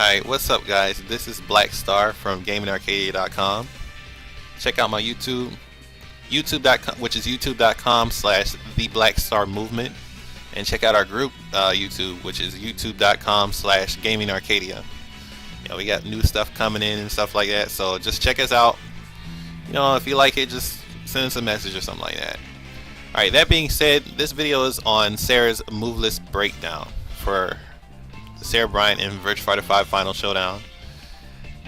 Hi, what's up guys? This is Black Star from GamingArcadia.com. Check out my YouTube, youtube.com, which is youtube.com/The Black Star Movement, and check out our group YouTube, which is youtube.com/GamingArcadia. We got new stuff coming in and stuff like that, so just check us out. If you like it, just send us a message or something like that. Alright, that being said, this video is on Sarah's Movelist breakdown for Sarah Bryant in Virtua Fighter 5 Final Showdown.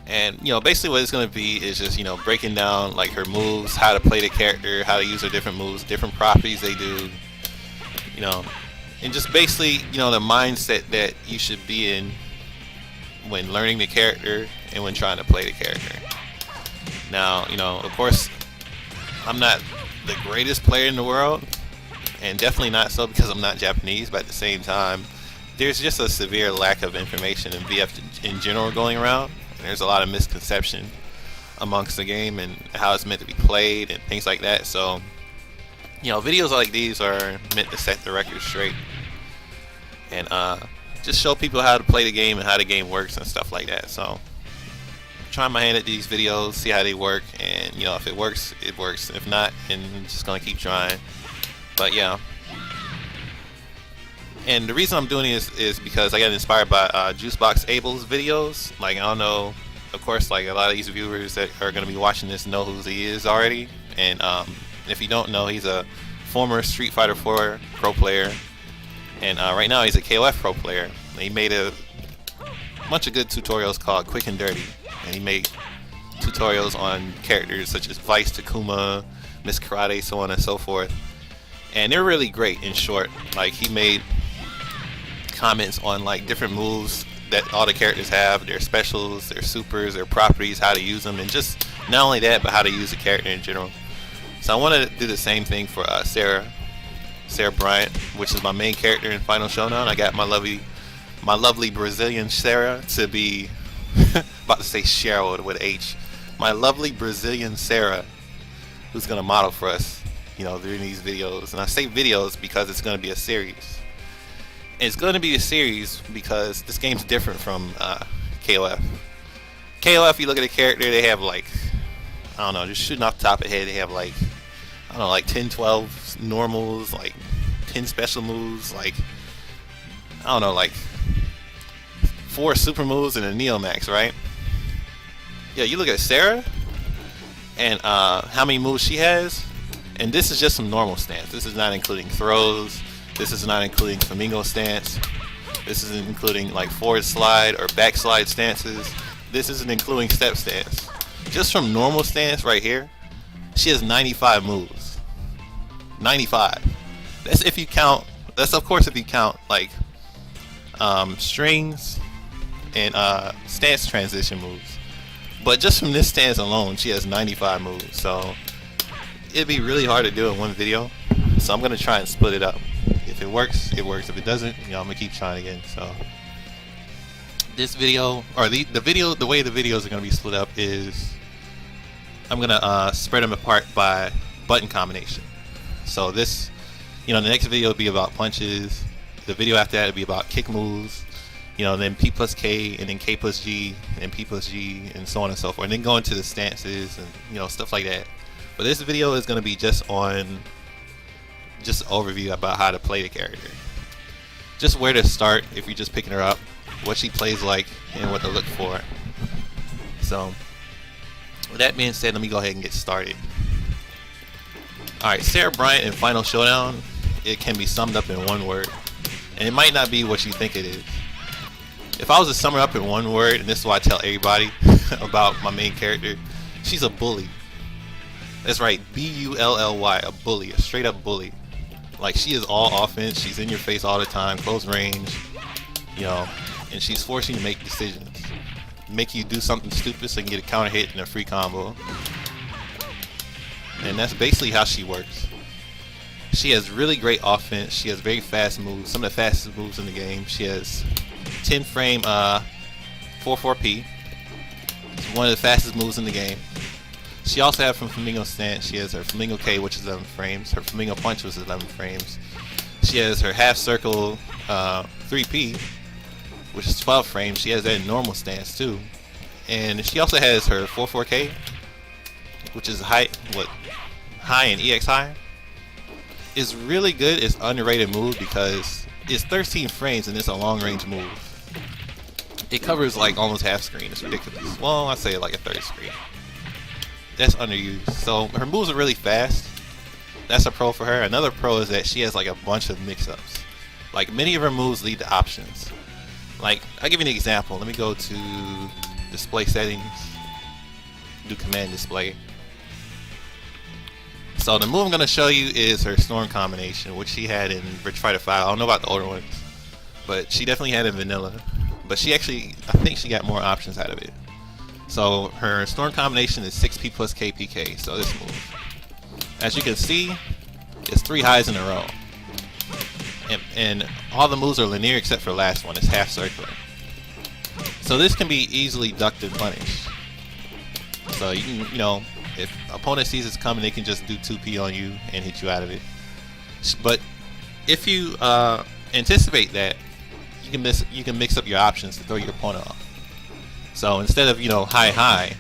And basically what it's going to be is just breaking down like her moves, how to play the character, how to use her different moves, different properties they do, and just basically the mindset that you should be in when learning the character and when trying to play the character. Now, of course, I'm not the greatest player in the world, and definitely not so because I'm not Japanese, but at the same time, there's just a severe lack of information in VF in general going around, and there's a lot of misconception amongst the game and how it's meant to be played and things like that. So, videos like these are meant to set the record straight and just show people how to play the game and how the game works and stuff like that. So, trying my hand at these videos, see how they work, and if it works, it works. If not, then I'm just gonna keep trying. But yeah. And the reason I'm doing this is because I got inspired by Juicebox Abel's videos. Like, I don't know, of course, like a lot of these viewers that are going to be watching this know who he is already. And if you don't know, he's a former Street Fighter 4 pro player. And right now he's a KOF pro player. He made a bunch of good tutorials called Quick and Dirty. And he made tutorials on characters such as Vice, Takuma, Miss Karate, so on and so forth. And they're really great in short. Like, he made comments on like different moves that all the characters have, their specials, their supers, their properties, how to use them, and just not only that, but how to use the character in general. So I wanted to do the same thing for Sarah Bryant, which is my main character in Final Showdown. I got my lovely Brazilian Sarah to be about to say Cheryl with H. My lovely Brazilian Sarah, who's gonna model for us, during these videos. And I say videos because it's gonna be a series. It's going to be a series because this game's different from KOF. KOF, you look at a character, they have like, I don't know, just shooting off the top of the head, they have like, I don't know, like 10, 12 normals, like 10 special moves, like, I don't know, like 4 super moves and a Neomax, right? Yeah, you look at Sarah and how many moves she has, and this is just some normal stance. This is not including throws. This is not including flamingo stance. This isn't including like forward slide or backslide stances. This isn't including step stance. Just from normal stance right here, she has 95 moves. 95. That's if you count. That's of course if you count like strings and stance transition moves. But just from this stance alone, she has 95 moves. So it'd be really hard to do in one video. So I'm gonna try and split it up. If it works, it works. If it doesn't, I'm gonna keep trying again. So this video, or the way the videos are gonna be split up is I'm gonna spread them apart by button combination. So this, the next video will be about punches. The video after that will be about kick moves. Then P plus K, and then K plus G, and P plus G, and so on and so forth. And then go into the stances and stuff like that. But this video is gonna be just an overview about how to play the character, just where to start if you're just picking her up, what she plays like, and what to look for. So with that being said, let me go ahead and get started. Alright, Sarah Bryant in Final Showdown, it can be summed up in one word, and it might not be what you think it is. If I was to sum her up in one word, and this is what I tell everybody about my main character, she's a bully. That's right, B-U-L-L-Y, a bully, a straight up bully. Like, she is all offense, she's in your face all the time, close range, and she's forcing you to make decisions. Make you do something stupid so you can get a counter hit and a free combo. And that's basically how she works. She has really great offense, she has very fast moves, some of the fastest moves in the game. She has 10 frame 4-4-P. It's one of the fastest moves in the game. She also has from Flamingo stance, she has her Flamingo K, which is 11 frames. Her Flamingo Punch was 11 frames. She has her half circle 3P, which is 12 frames. She has that in normal stance too, and she also has her 44K, which is high and EX high. It's really good. It's an underrated move because it's 13 frames and it's a long range move. It covers like almost half screen. It's ridiculous. Well, I'd say like a third screen. That's underused. So her moves are really fast. That's a pro for her. Another pro is that she has like a bunch of mix-ups. Like many of her moves lead to options. Like I'll give you an example. Let me go to display settings. Do command display. So the move I'm gonna show you is her storm combination, which she had in Virtua Fighter 5. I don't know about the older ones, but she definitely had it in vanilla. But she actually, I think she got more options out of it. So her storm combination is 6P plus KPK. So this move, as you can see, it's 3 highs in a row, and all the moves are linear except for the last one. It's half circular. So this can be easily ducked and punished. So you can, you know, if opponent sees it's coming, they can just do 2P on you and hit you out of it. But if you anticipate that, you can mix up your options to throw your opponent off. So instead of, you know, high,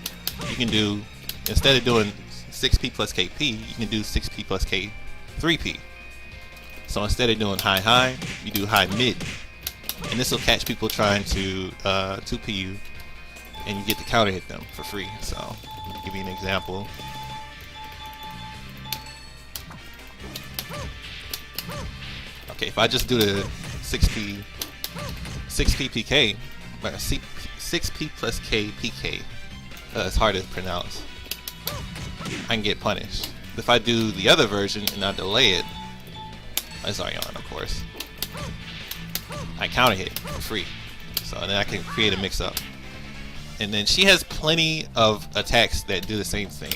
you can do, instead of doing 6P plus KP, you can do 6P plus K 3P. So instead of doing high, you do high mid, and this will catch people trying to 2P you, and you get to counter hit them for free. So let me give you an example. Okay, if I just do the 6P PK, 6P plus K PK, it's hard to pronounce, I can get punished. If I do the other version and I delay it, it's already on, of course, I counter hit for free. So then I can create a mix up. And then she has plenty of attacks that do the same thing.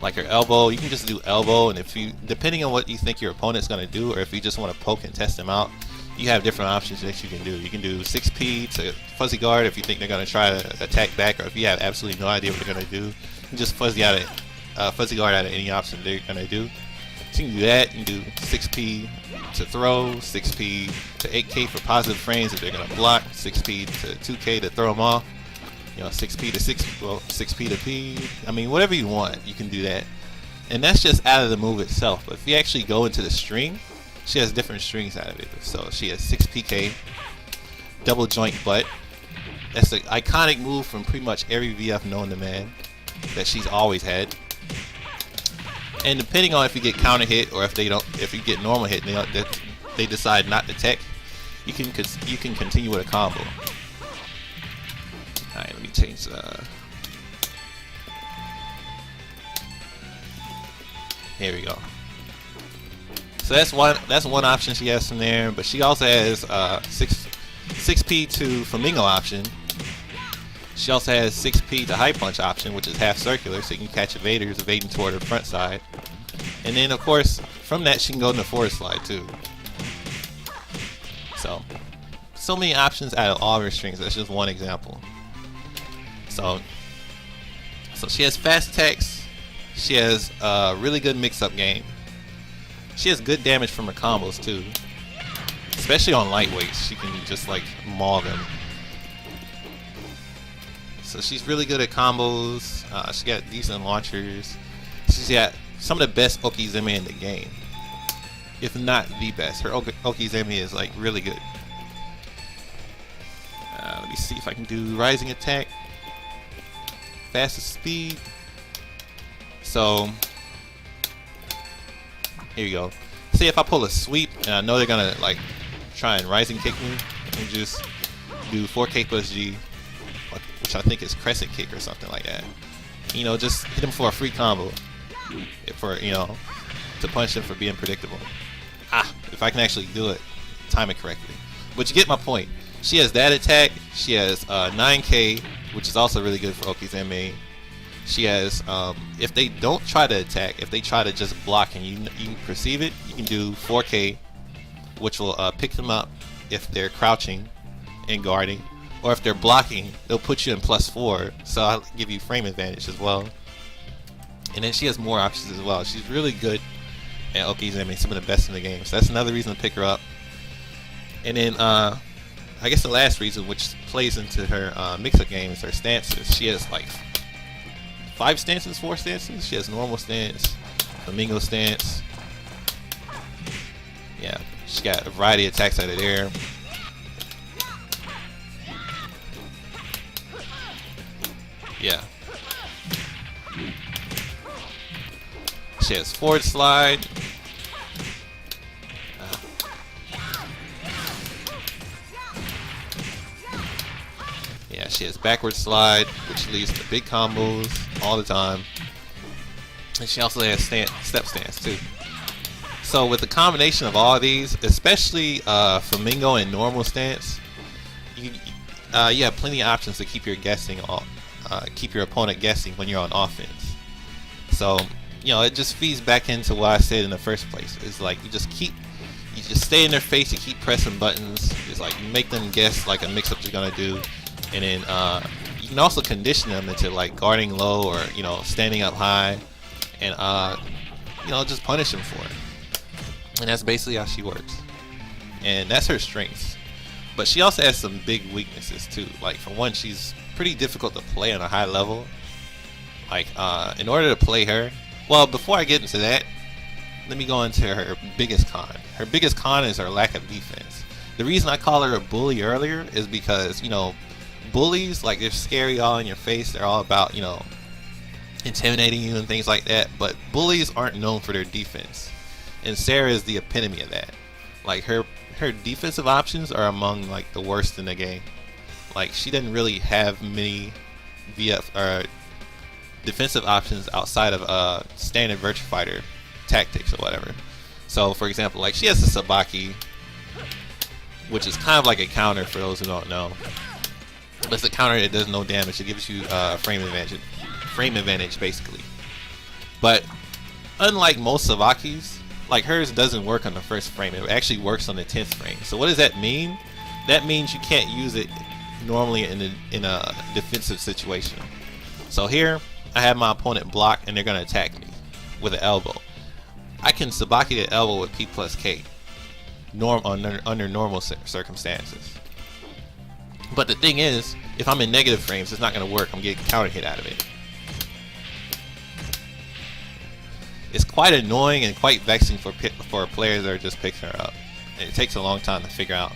Like her elbow, you can just do elbow, and if you, depending on what you think your opponent's gonna do, or if you just want to poke and test them out, you have different options that you can do. You can do 6P to fuzzy guard if you think they're gonna try to attack back, or if you have absolutely no idea what they're gonna do, you can just fuzzy guard out of any option they're gonna do. So you can do that. You can do 6P to throw, 6P to 8K for positive frames if they're gonna block, 6P to 2K to throw them off. You know, 6P to 6P to P. I mean, whatever you want, you can do that. And that's just out of the move itself. But if you actually go into the string, she has different strings out of it. So she has 6PK, double joint butt. That's an iconic move from pretty much every VF known to man that she's always had. And depending on if you get counter hit or if you get normal hit, and they decide not to tech, you can continue with a combo. Alright, let me change here we go. So that's one option she has from there, but she also has 6P to flamingo option. She also has 6P to high punch option, which is half circular, so you can catch evaders evading toward her front side. And then of course from that she can go into forward slide too. So many options out of all her strings. That's just one example. So she has fast attacks. She has a really good mix-up game. She has good damage from her combos too, especially on lightweights. She can just like maul them. So she's really good at combos. She got decent launchers. She's got some of the best Okizeme in the game, if not the best. Her Okizeme is like really good. Let me see if I can do rising attack. Fastest speed. So here you go. See, if I pull a sweep and I know they're gonna like try and rising kick me, and just do 4K plus G, which I think is crescent kick or something like that. You know, just hit him for a free combo, for, you know, to punish him for being predictable. If I can actually do it, time it correctly. But you get my point. She has that attack. She has 9K, which is also really good for Okizeme. She has, if they don't try to attack, if they try to just block and you perceive it, you can do 4K, which will pick them up if they're crouching and guarding, or if they're blocking, they'll put you in +4, so I'll give you frame advantage as well. And then she has more options as well. She's really good at Okizeme, some of the best in the game. So that's another reason to pick her up. And then I guess the last reason, which plays into her mix-up game, is her stances. She has like 5 stances, 4 stances. She has normal stance, flamingo stance. Yeah, she got a variety of attacks out of there. Yeah. She has forward slide. Yeah, she has backward slide, which leads to big combos all the time. And she also has step stance too. So with the combination of all these, especially flamingo and normal stance, you have plenty of options to keep your opponent guessing when you're on offense. So it just feeds back into what I said in the first place. It's like you just stay in their face, you keep pressing buttons. It's like you make them guess like a mix-up you're gonna do, and then you can also condition them into like guarding low or standing up high, and just punish them for it. And that's basically how she works, and that's her strengths. But she also has some big weaknesses too. Like for one, she's pretty difficult to play on a high level. Like in order to play her, well, before I get into that, let me go into her biggest con. Her biggest con is her lack of defense. The reason I call her a bully earlier is because bullies, like, they're scary, all in your face. They're all about intimidating you and things like that. But bullies aren't known for their defense, and Sarah is the epitome of that. Like her defensive options are among like the worst in the game. Like she doesn't really have many VF or defensive options outside of standard Virtua Fighter tactics or whatever. So for example, like she has the Sabaki, which is kind of like a counter for those who don't know. But it's a counter that does no damage. It gives you frame advantage basically. But unlike most Sabakis, like hers doesn't work on the first frame. It actually works on the 10th frame. So what does that mean? That means you can't use it normally in a defensive situation. So here I have my opponent block and they're gonna attack me with an elbow. I can Sabaki the elbow with P plus K under normal circumstances. But the thing is, if I'm in negative frames, it's not gonna work. I'm getting counter hit out of it. It's quite annoying and quite vexing for players that are just picking her up. It takes a long time to figure out.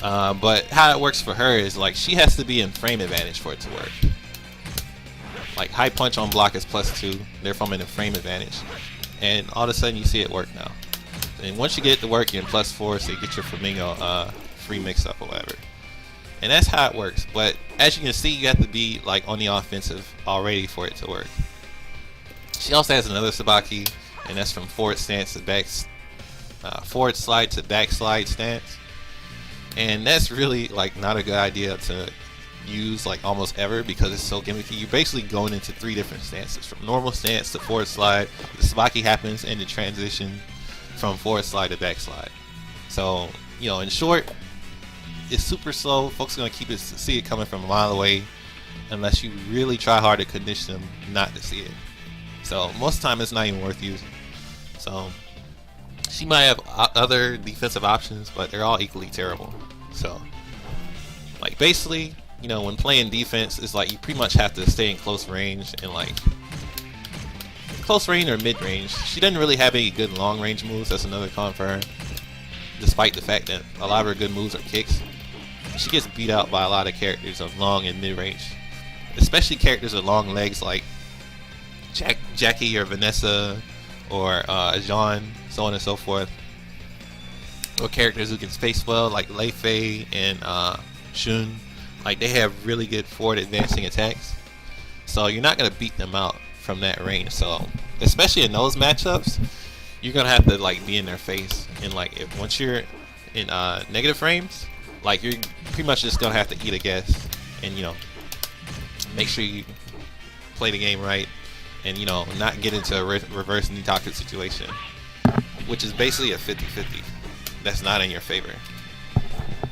But how it works for her is like she has to be in frame advantage for it to work. Like high punch on block is +2, therefore I'm in a frame advantage. And all of a sudden you see it work now. And once you get it to work, you're in +4, so you get your flamingo free mix up or whatever. And that's how it works. But as you can see, you have to be like on the offensive already for it to work. She also has another Sabaki, and that's from forward stance to back, forward slide to back slide stance. And that's really like not a good idea to use like almost ever because it's so gimmicky. You're basically going into 3 different stances, from normal stance to forward slide. The Sabaki happens in the transition from forward slide to back slide. So in short, it's super slow. Folks are gonna see it coming from a mile away unless you really try hard to condition them not to see it. So most of the time it's not even worth using. So she might have other defensive options, but they're all equally terrible. So like basically, when playing defense, it's like you pretty much have to stay in close range and like close range or mid range. She doesn't really have any good long range moves. That's another con for her. Despite the fact that a lot of her good moves are kicks, she gets beat out by a lot of characters of long and mid range, especially characters with long legs like Jackie or Vanessa or Jean, so on and so forth, or characters who can space well like Lei Fei and Shun. Like they have really good forward advancing attacks, so you're not gonna beat them out from that range. So especially in those matchups, you're gonna have to like be in their face, and like once you're in negative frames, like you're pretty much just gonna have to eat a guess and make sure you play the game right and not get into a reverse Nitoku situation, which is basically a 50-50 that's not in your favor.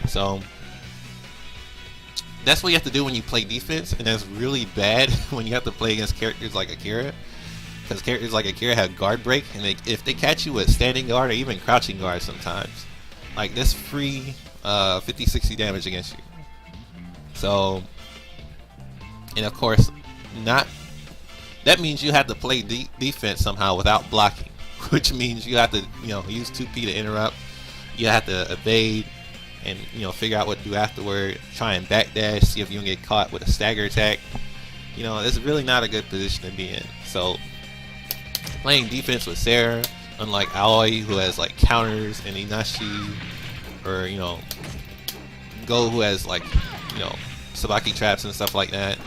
So that's what you have to do when you play defense, and that's really bad when you have to play against characters like Akira, because characters like Akira have guard break, and if they catch you with standing guard or even crouching guard sometimes, like this free 50-60 damage against you. So, and of course, not that means you have to play defense somehow without blocking, which means you have to, you know, use 2P to interrupt. You have to evade and, you know, figure out what to do afterward. Try and backdash, see if you can get caught with a stagger attack. You know, it's really not a good position to be in. So playing defense with Sarah, unlike Aoi, who has like counters, and Inashi, or, you know, Go, who has like, you know, Sabaki traps and stuff like that.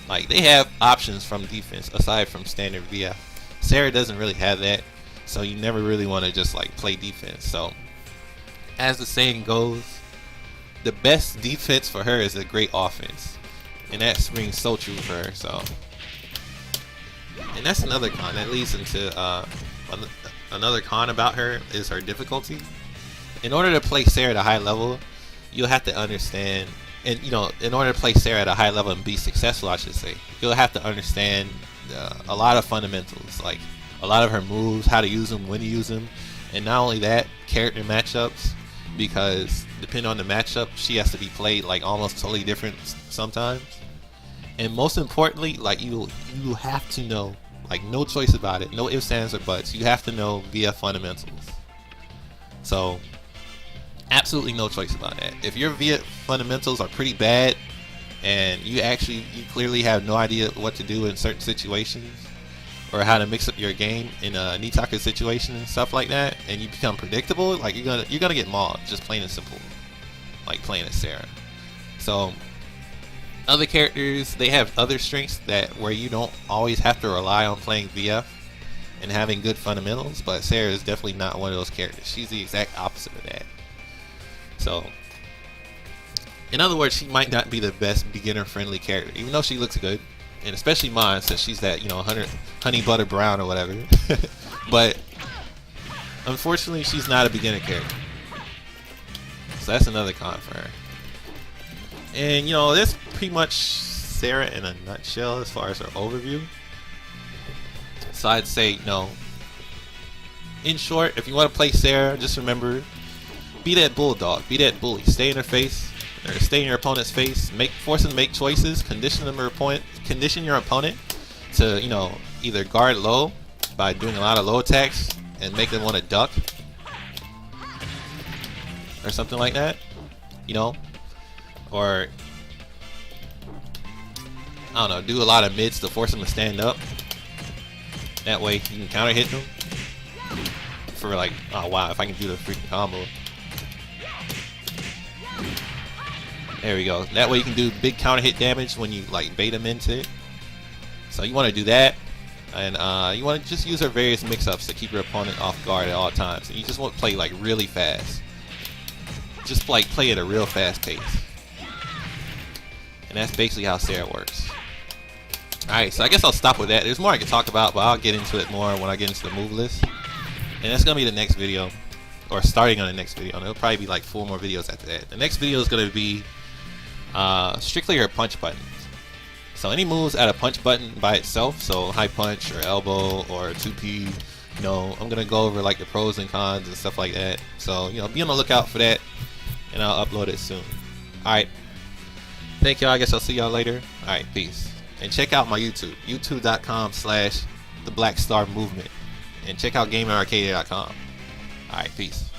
Like, they have options from defense aside from standard VF. Sarah doesn't really have that, so you never really want to just like play defense. So as the saying goes, the best defense for her is a great offense, and that rings so true for her. So, and that's another con that leads into another con about her is her difficulty. In order to play Sarah at a high level, you'll have to understand, and you know, in order to play Sarah at a high level and be successful, I should say, you'll have to understand a lot of fundamentals, like a lot of her moves, how to use them, when to use them, and not only that, character matchups, because depending on the matchup, she has to be played like almost totally different sometimes. And most importantly, like you have to know, like no choice about it, no ifs, ands, or buts, you have to know VF fundamentals. So absolutely no choice about that. If your VF fundamentals are pretty bad and you clearly have no idea what to do in certain situations, or how to mix up your game in a Nitaka situation and stuff like that, and you become predictable, like you're gonna get mauled, just plain and simple, like playing as Sarah. So other characters, they have other strengths that where you don't always have to rely on playing VF and having good fundamentals, but Sarah is definitely not one of those characters. She's the exact opposite of that. So in other words, she might not be the best beginner friendly character, even though she looks good, and especially mine, since she's that, you know, honey butter brown or whatever. But unfortunately, she's not a beginner character, so that's another con for her. And you know, that's pretty much Sarah in a nutshell as far as her overview. So I'd say, you know, in short, if you want to play Sarah, just remember, be that bulldog, be that bully, stay in her face, or stay in your opponent's face, force them to make choices, condition your opponent to, you know, either guard low by doing a lot of low attacks and make them want to duck or something like that, you know, or I don't know, do a lot of mids to force them to stand up. That way you can counter hit them for like, oh wow, if I can do the freaking combo. There we go. That way you can do big counter hit damage when you like bait them into it. So you want to do that, and you want to just use her various mix-ups to keep your opponent off guard at all times. And you just want to play like really fast. Just like play at a real fast pace. And that's basically how Sarah works. Alright, so I guess I'll stop with that. There's more I can talk about, but I'll get into it more when I get into the move list. And that's going to be the next video, or starting on the next video. And it'll probably be like 4 more videos after that. The next video is going to be strictly her punch buttons. So any moves at a punch button by itself, so high punch or elbow or 2P, you know, I'm going to go over like the pros and cons and stuff like that. So, you know, be on the lookout for that, and I'll upload it soon. Alright. Thank y'all. I guess I'll see y'all later. Alright, peace. And check out my YouTube, youtube.com/theblackstarmovement. And check out gamingarcade.com. Alright, peace.